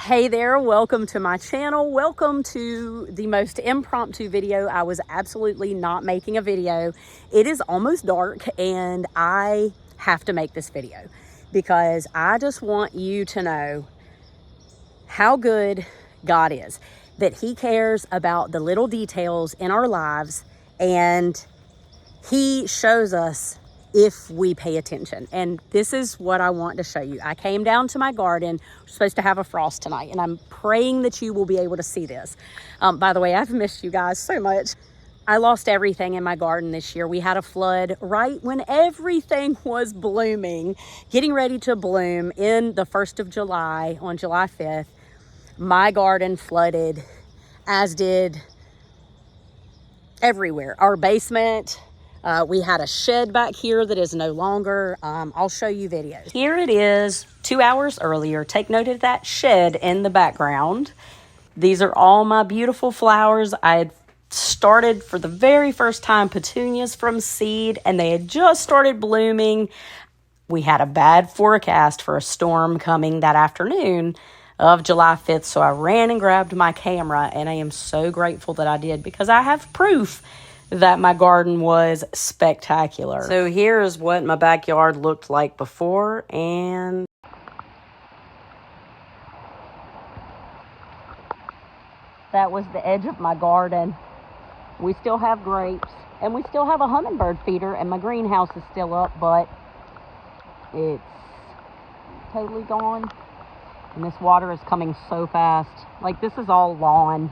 Hey there, welcome to my channel. Welcome to the most impromptu video. I was absolutely not making a video. It is almost dark and I have to make this video because I just want you to know how good God is, that He cares about the little details in our lives and He shows us if we pay attention. And this is what I want to show you. I came down to my garden. We're supposed to have a frost tonight, and I'm praying that you will be able to see this. By the way, I've missed you guys so much. I lost everything in my garden this year. We had a flood right when everything was blooming, getting ready to bloom in the 1st of July, on July 5th. My garden flooded, as did everywhere. Our basement, we had a shed back here that is no longer. I'll show you videos. Here it is 2 hours earlier. Take note of that shed in the background. These are all my beautiful flowers. I had started for the very first time petunias from seed and they had just started blooming. We had a bad forecast for a storm coming that afternoon of July 5th. So I ran and grabbed my camera and I am so grateful that I did because I have proof that my garden was spectacular. So here's what my backyard looked like before, and that was the edge of my garden. We still have grapes and we still have a hummingbird feeder and my greenhouse is still up, but it's totally gone. And this water is coming so fast. Like, this is all lawn.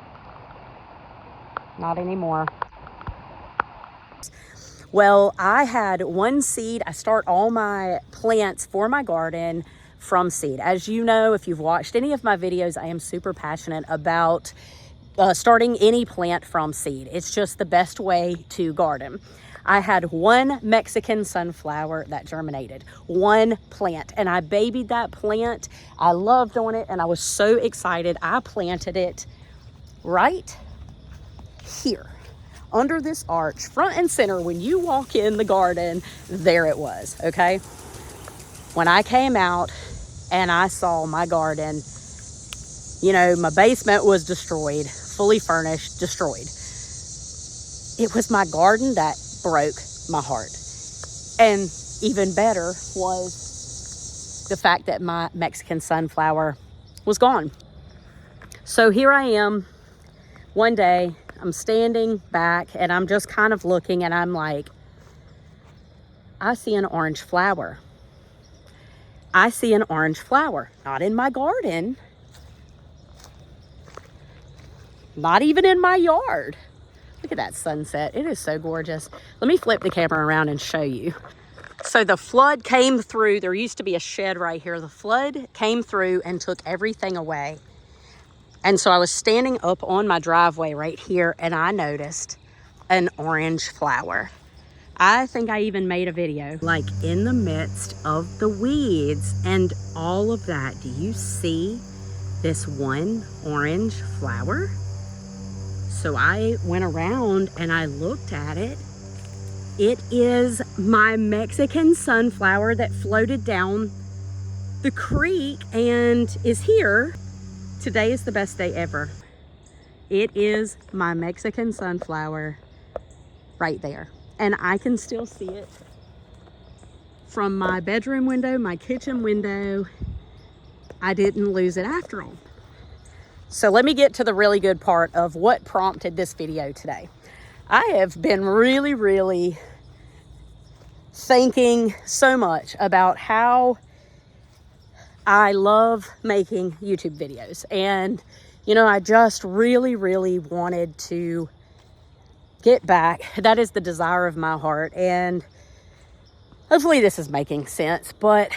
Not anymore. Well, I had one seed. I start all my plants for my garden from seed. As you know, if you've watched any of my videos, I am super passionate about starting any plant from seed. It's just the best way to garden. I had one Mexican sunflower that germinated, one plant, and I babied that plant. I loved on it and I was so excited. I planted it right here, under this arch, front and center. When you walk in the garden, there it was, okay? When I came out and I saw my garden, you know, my basement was destroyed, fully furnished, destroyed. It was my garden that broke my heart. And even better was the fact that my Mexican sunflower was gone. So here I am, one day, I'm standing back and I'm just kind of looking and I'm like, I see an orange flower. I see an orange flower, not in my garden, not even in my yard. Look at that sunset. It is so gorgeous. Let me flip the camera around and show you. So the flood came through. There used to be a shed right here. The flood came through and took everything away. And so I was standing up on my driveway right here and I noticed an orange flower. I think I even made a video, like in the midst of the weeds and all of that. Do you see this one orange flower? So I went around and I looked at it. It is my Mexican sunflower that floated down the creek and is here. Today is the best day ever. It is my Mexican sunflower right there. And I can still see it from my bedroom window, my kitchen window. I didn't lose it after all. So let me get to the really good part of what prompted this video today. I have been really thinking so much about how I love making YouTube videos. And, you know, I just really wanted to get back. That is the desire of my heart. And hopefully this is making sense. But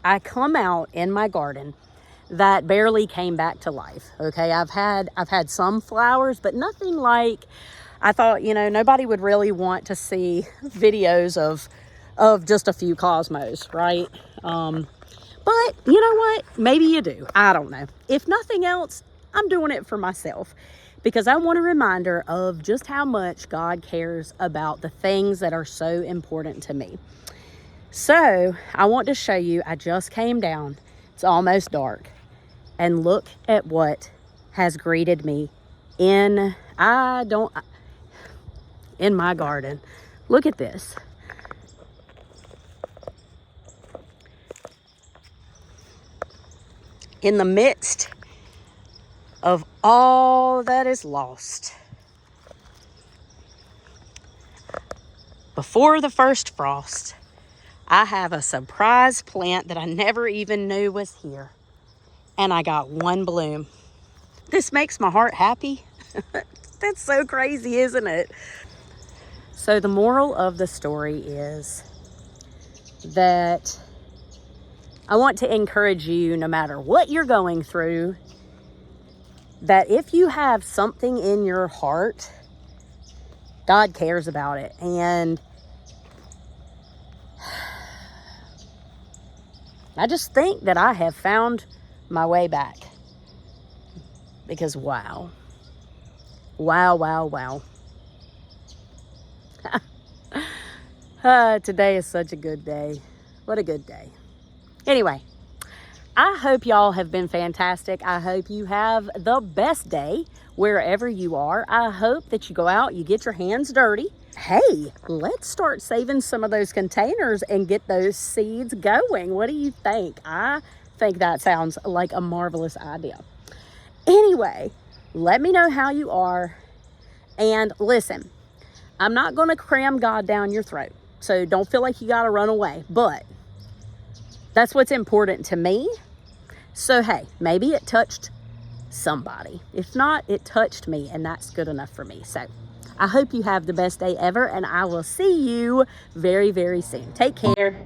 I come out in my garden that barely came back to life. Okay, I've had some flowers, but nothing like, I thought, you know, nobody would really want to see videos of just a few cosmos, right? But you know what? Maybe you do. I don't know. If nothing else, I'm doing it for myself because I want a reminder of just how much God cares about the things that are so important to me. So I want to show you, I just came down. It's almost dark. And look at what has greeted me in my garden. Look at this. In the midst of all that is lost, before the first frost, I have a surprise plant that I never even knew was here. And I got one bloom. This makes my heart happy. That's so crazy, isn't it? So the moral of the story is that I want to encourage you, no matter what you're going through, that if you have something in your heart, God cares about it. And I just think that I have found my way back. Because wow. Wow, wow, wow. Today is such a good day. What a good day. Anyway, I hope y'all have been fantastic. I hope you have the best day wherever you are. I hope that you go out, you get your hands dirty. Hey, let's start saving some of those containers and get those seeds going. What do you think? I think that sounds like a marvelous idea. Anyway, let me know how you are. And listen, I'm not going to cram God down your throat, so don't feel like you got to run away. But that's what's important to me. So, hey, maybe it touched somebody. If not, it touched me, and that's good enough for me. So I hope you have the best day ever, and I will see you very, very soon. Take care.